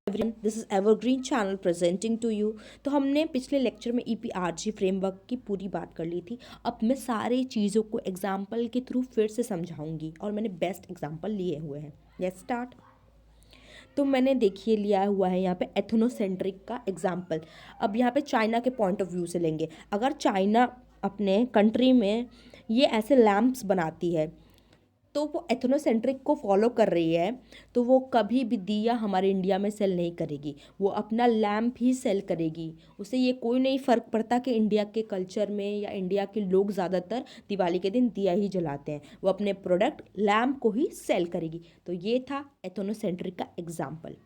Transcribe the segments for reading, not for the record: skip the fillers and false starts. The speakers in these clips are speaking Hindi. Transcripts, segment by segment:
Everyone, this is evergreen channel presenting to you. तो हमने पिछले लेक्चर में EPRG फ्रेमवर्क की पूरी बात कर ली थी। अब मैं सारी चीज़ों को एग्जाम्पल के थ्रू फिर से समझाऊंगी और मैंने बेस्ट एग्जाम्पल लिए हुए हैं। Let's start. तो मैंने देखिए लिया हुआ है यहाँ पे एथनोसेंट्रिक का एग्जाम्पल। अब यहाँ पे चाइना के पॉइंट ऑफ व्यू से लेंगे। अगर चाइना अपने कंट्री में ये ऐसे लैम्प्स बनाती है तो वो एथनोसेंट्रिक को फॉलो कर रही है, तो वो कभी भी दिया हमारे इंडिया में सेल नहीं करेगी। वो अपना लैम्प ही सेल करेगी। उसे ये कोई नहीं फ़र्क पड़ता कि इंडिया के कल्चर में या इंडिया के लोग ज़्यादातर दिवाली के दिन दिया ही जलाते हैं। वो अपने प्रोडक्ट लैम्प को ही सेल करेगी। तो ये था एथनोसेंट्रिक का एग्जाम्पल।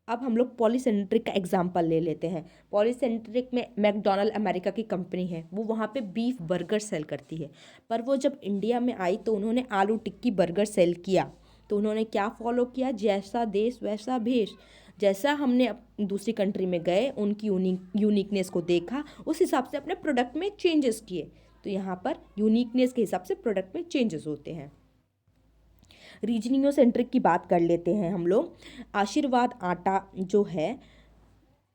अब हम लोग पॉलीसेंट्रिक का एग्जाम्पल ले लेते हैं। पॉलीसेंट्रिक में मैकडोनल्ड अमेरिका की कंपनी है, वो वहाँ पे बीफ बर्गर सेल करती है। पर वो जब इंडिया में आई तो उन्होंने आलू टिक्की बर्गर सेल किया। तो उन्होंने क्या फॉलो किया? जैसा देश वैसा भेष। जैसा हमने दूसरी कंट्री में गए, उनकी यूनिकनेस को देखा, उस हिसाब से अपने प्रोडक्ट में चेंजेस किए। तो यहाँ पर यूनिकनेस के हिसाब से प्रोडक्ट में चेंजेस होते हैं। रीजनिंग सेंट्रिक की बात कर लेते हैं हम लोग। आशीर्वाद आटा जो है,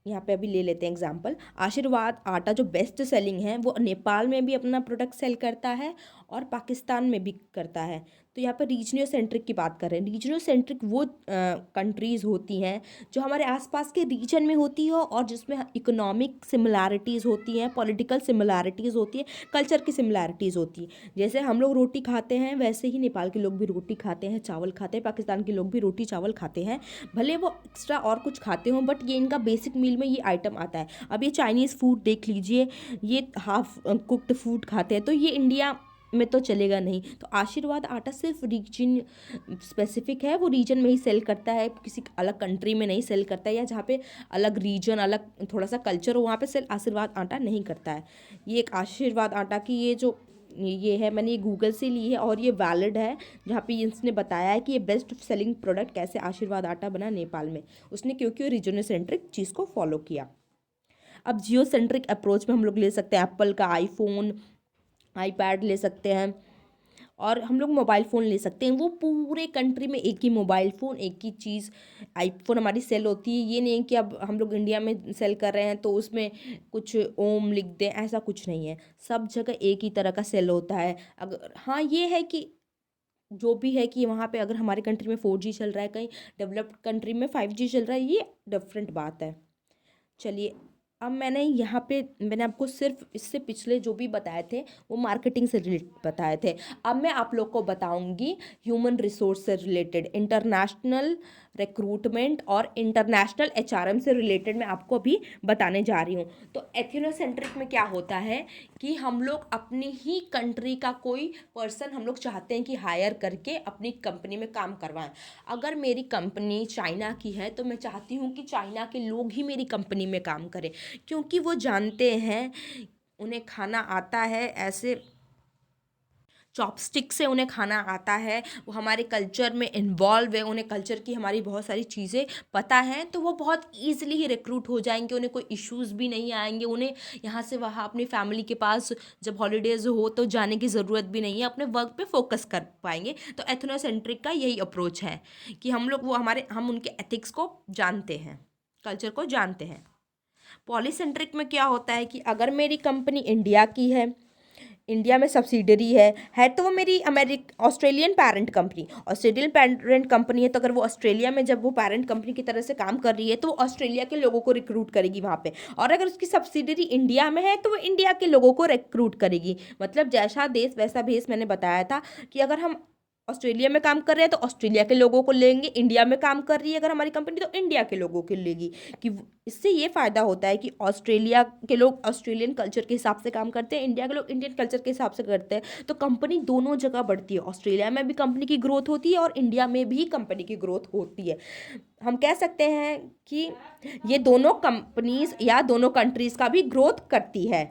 यहाँ पे अभी ले लेते हैं एग्जाम्पल। आशीर्वाद आटा जो बेस्ट सेलिंग है, वो नेपाल में भी अपना प्रोडक्ट सेल करता है और पाकिस्तान में भी करता है। तो यहाँ पर रीजनियो सेंट्रिक की बात कर रहे हैं। रीजनियो सेंट्रिक वो कंट्रीज़ होती हैं जो हमारे आसपास के रीजन में होती हो और जिसमें इकोनॉमिक सिमिलैरिटीज़ होती हैं, पॉलिटिकल सिमिलैरिटीज़ होती हैं, कल्चर की सिमिलैरिटीज़ होती हैं। जैसे हम लोग रोटी खाते हैं, वैसे ही नेपाल के लोग भी रोटी खाते हैं, चावल खाते हैं। पाकिस्तान के लोग भी रोटी चावल खाते हैं। भले वो एक्स्ट्रा और कुछ खाते हों, बट ये इनका बेसिक मील में ये आइटम आता है। अब ये चाइनीज़ फूड देख लीजिए, ये हाफ कुक्ड फूड खाते हैं, तो ये इंडिया में तो चलेगा नहीं। तो आशीर्वाद आटा सिर्फ रीजन स्पेसिफिक है, वो रीजन में ही सेल करता है, किसी अलग कंट्री में नहीं सेल करता है, या जहाँ पे अलग रीजन अलग थोड़ा सा कल्चर हो वहाँ पे सेल आशीर्वाद आटा नहीं करता है। ये एक आशीर्वाद आटा की ये है, मैंने ये गूगल से ली है और ये वैलिड है, जहाँ पे इसने बताया है कि ये बेस्ट सेलिंग प्रोडक्ट कैसे आशीर्वाद आटा बना नेपाल में। उसने क्योंकि रीजनल सेंट्रिक चीज़ को फॉलो किया। अब जियो सेंट्रिक अप्रोच में हम लोग ले सकते हैं एप्पल का आईफोन, आईपैड ले सकते हैं, और हम लोग मोबाइल फ़ोन ले सकते हैं। वो पूरे कंट्री में एक ही मोबाइल फ़ोन, एक ही चीज़ आईफोन हमारी सेल होती है। ये नहीं कि अब हम लोग इंडिया में सेल कर रहे हैं तो उसमें कुछ ओम लिख दें, ऐसा कुछ नहीं है। सब जगह एक ही तरह का सेल होता है। अगर हाँ ये है कि जो भी है कि वहाँ पे अगर हमारे कंट्री में 4G चल रहा है, कहीं डेवलप्ड कंट्री में 5G चल रहा है, ये डिफरेंट बात है। चलिए, अब मैंने आपको सिर्फ इससे पिछले जो भी बताए थे वो मार्केटिंग से रिलेटेड बताए थे। अब मैं आप लोग को बताऊंगी ह्यूमन रिसोर्स से रिलेटेड, इंटरनेशनल रिक्रूटमेंट और इंटरनेशनल HRM से रिलेटेड मैं आपको अभी बताने जा रही हूँ। तो एथनोसेंट्रिक में क्या होता है कि हम लोग अपनी ही कंट्री का कोई पर्सन हम लोग चाहते हैं कि हायर करके अपनी कंपनी में काम करवाएं। अगर मेरी कंपनी चाइना की है तो मैं चाहती हूँ कि चाइना के लोग ही मेरी कंपनी में काम करें, क्योंकि वो जानते हैं, उन्हें खाना आता है, ऐसे चॉपस्टिक से उन्हें खाना आता है, वो हमारे कल्चर में इन्वॉल्व है, उन्हें कल्चर की हमारी बहुत सारी चीज़ें पता हैं, तो वो बहुत ईजिली ही रिक्रूट हो जाएंगे। उन्हें कोई इश्यूज़ भी नहीं आएंगे। उन्हें यहाँ से वहाँ अपनी फैमिली के पास जब हॉलीडेज़ हो तो जाने की ज़रूरत भी नहीं है, अपने वर्क पे फोकस कर पाएंगे। तो एथनोसेंट्रिक का यही अप्रोच है कि हम उनके एथिक्स को जानते हैं, कल्चर को जानते हैं। पॉलीसेंट्रिक में क्या होता है कि अगर मेरी कंपनी इंडिया की है, इंडिया में सब्सिडरी है तो वो मेरी ऑस्ट्रेलियन पेरेंट कंपनी है, तो अगर वो ऑस्ट्रेलिया में जब वो पेरेंट कंपनी की तरह से काम कर रही है तो वो ऑस्ट्रेलिया के लोगों को रिक्रूट करेगी वहाँ पे। और अगर उसकी सब्सिडरी इंडिया में है तो वो इंडिया के लोगों को रिक्रूट करेगी। मतलब जैसा देश वैसा भेष, मैंने बताया था कि अगर हम ऑस्ट्रेलिया में काम कर रहे हैं तो ऑस्ट्रेलिया के लोगों को लेंगे, इंडिया में काम कर रही है अगर हमारी कंपनी तो इंडिया के लोगों को लेगी। कि इससे ये फ़ायदा होता है कि ऑस्ट्रेलिया के लोग ऑस्ट्रेलियन कल्चर के हिसाब से काम करते हैं, इंडिया के लोग इंडियन कल्चर के हिसाब से करते हैं, तो कंपनी दोनों जगह बढ़ती है। ऑस्ट्रेलिया में भी कंपनी की ग्रोथ होती है और इंडिया में भी कंपनी की ग्रोथ होती है। हम कह सकते हैं कि ये दोनों कंपनीज या दोनों कंट्रीज़ का भी ग्रोथ करती है।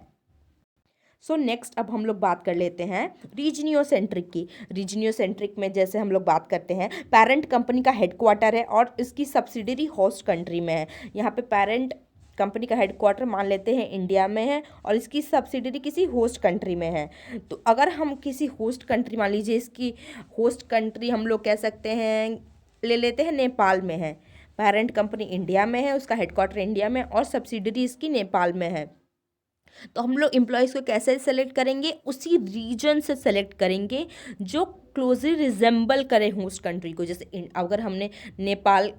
सो नेक्स्ट अब हम लोग बात कर लेते हैं रीजनियो सेंट्रिक की। रीजनियो सेंट्रिक में जैसे हम लोग बात करते हैं, पेरेंट कंपनी का हेडक्वार्टर है और इसकी सब्सिडरी होस्ट कंट्री में है। यहाँ पे पेरेंट कंपनी का हेडक्वार्टर मान लेते हैं इंडिया में है और इसकी सब्सिडरी किसी होस्ट कंट्री में है। तो अगर हम किसी होस्ट कंट्री, मान लीजिए इसकी होस्ट कंट्री हम लोग कह सकते हैं, ले लेते हैं नेपाल में है। पेरेंट कंपनी इंडिया में है, उसका हेडक्वार्टर इंडिया में और सब्सिडरी इसकी नेपाल में है। तो हम लोग एम्प्लॉयज़ को कैसे सेलेक्ट करेंगे, उसी रीजन से सेलेक्ट करेंगे जो क्लोजली रिजेंबल करे होस्ट कंट्री को। जैसे अगर हमने नेपाल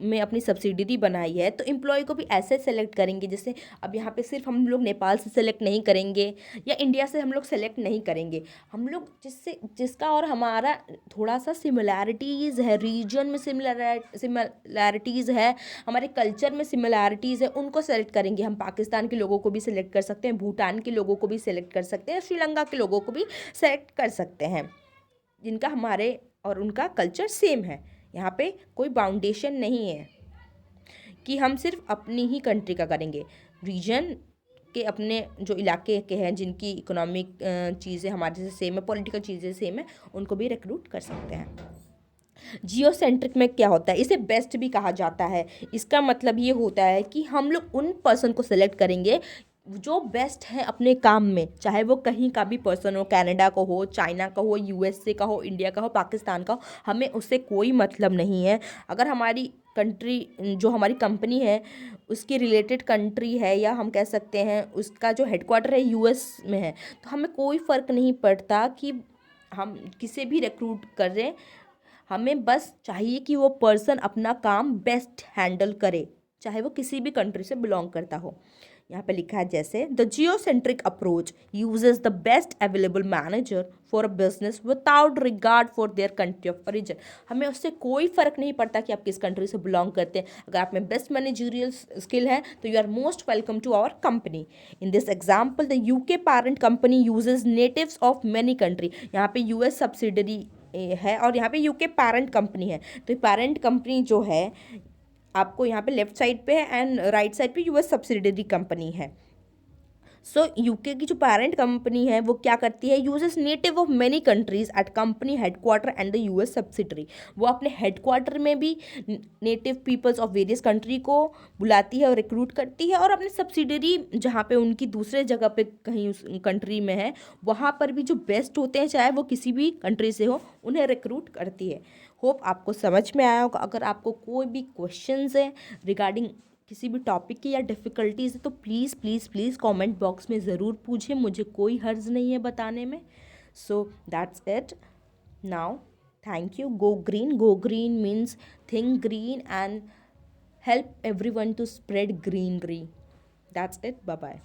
में अपनी सब्सिडरी बनाई है तो एम्प्लॉय को भी ऐसे सेलेक्ट करेंगे। जैसे अब यहाँ पे सिर्फ हम लोग नेपाल से सेलेक्ट नहीं करेंगे या इंडिया से हम लोग सेलेक्ट नहीं करेंगे, हम लोग जिसका और हमारा थोड़ा सा सिमिलैरिटीज़ है, रीजन में सिमिलैरिटीज़ है, हमारे कल्चर में सिमिलैरिटीज़ है, उनको सेलेक्ट करेंगे। हम पाकिस्तान के लोगों को भी सिलेक्ट कर सकते हैं, भूटान के लोगों को भी सिलेक्ट कर सकते हैं, श्रीलंका के लोगों को भी सेलेक्ट कर सकते हैं जिनका हमारे और उनका कल्चर सेम है। यहाँ पे कोई बाउंडेशन नहीं है कि हम सिर्फ अपनी ही कंट्री का करेंगे। रीजन के अपने जो इलाके के हैं जिनकी इकोनॉमिक चीज़ें हमारे से सेम है, पॉलिटिकल चीज़ें सेम है, उनको भी रिक्रूट कर सकते हैं। जियो सेंट्रिक में क्या होता है, इसे बेस्ट भी कहा जाता है। इसका मतलब ये होता है कि हम लोग उन पर्सन को सेलेक्ट करेंगे जो बेस्ट है अपने काम में, चाहे वो कहीं का भी पर्सन हो, कनाडा का हो, चाइना का हो, यूएसए का हो, इंडिया का हो, पाकिस्तान का हो, हमें उससे कोई मतलब नहीं है। अगर हमारी कंट्री जो हमारी कंपनी है उसकी रिलेटेड कंट्री है या हम कह सकते हैं उसका जो हेडक्वार्टर है यूएस में है, तो हमें कोई फ़र्क नहीं पड़ता कि हम किसे भी रिक्रूट कर रहे हैं। हमें बस चाहिए कि वो पर्सन अपना काम बेस्ट हैंडल करे, चाहे वो किसी भी कंट्री से बिलोंग करता हो। यहाँ पे लिखा है जैसे the geocentric approach uses the best available manager for a business without regard for their country of origin. हमें उससे कोई फ़र्क नहीं पड़ता कि आप किस कंट्री से बिलोंग करते हैं। अगर आप में बेस्ट मैनेजरियल स्किल है तो you are most welcome to our company. In this example the UK parent company uses natives of many country. यहाँ पे यूएस सब्सिडरी है और यहाँ पे यूके पैरेंट कंपनी है। तो पैरेंट कंपनी जो है आपको यहाँ पे लेफ्ट साइड पे है एंड राइट साइड पे यूएस सब्सिडरी कंपनी है। सो यूके की जो पेरेंट कंपनी है वो क्या करती है, uses native of many countries at company headquarter and the US subsidiary. वो अपने हेडक्वार्टर में भी native peoples of various country को बुलाती है और रिक्रूट करती है, और अपने सब्सिडरी जहाँ पे उनकी दूसरे जगह पे कहीं उस कंट्री में है वहाँ पर भी जो बेस्ट होते हैं चाहे वो किसी भी कंट्री से हो उन्हें रिक्रूट करती है। होप आपको समझ में आया होगा। अगर आपको कोई भी क्वेश्चंस है रिगार्डिंग किसी भी टॉपिक की या डिफ़िकल्टीज़ है तो please please please comment box में ज़रूर पूछें, मुझे कोई हर्ज नहीं है बताने में। So that's it now, thank you. Go green means think green and help everyone to spread greenery. That's it, bye bye.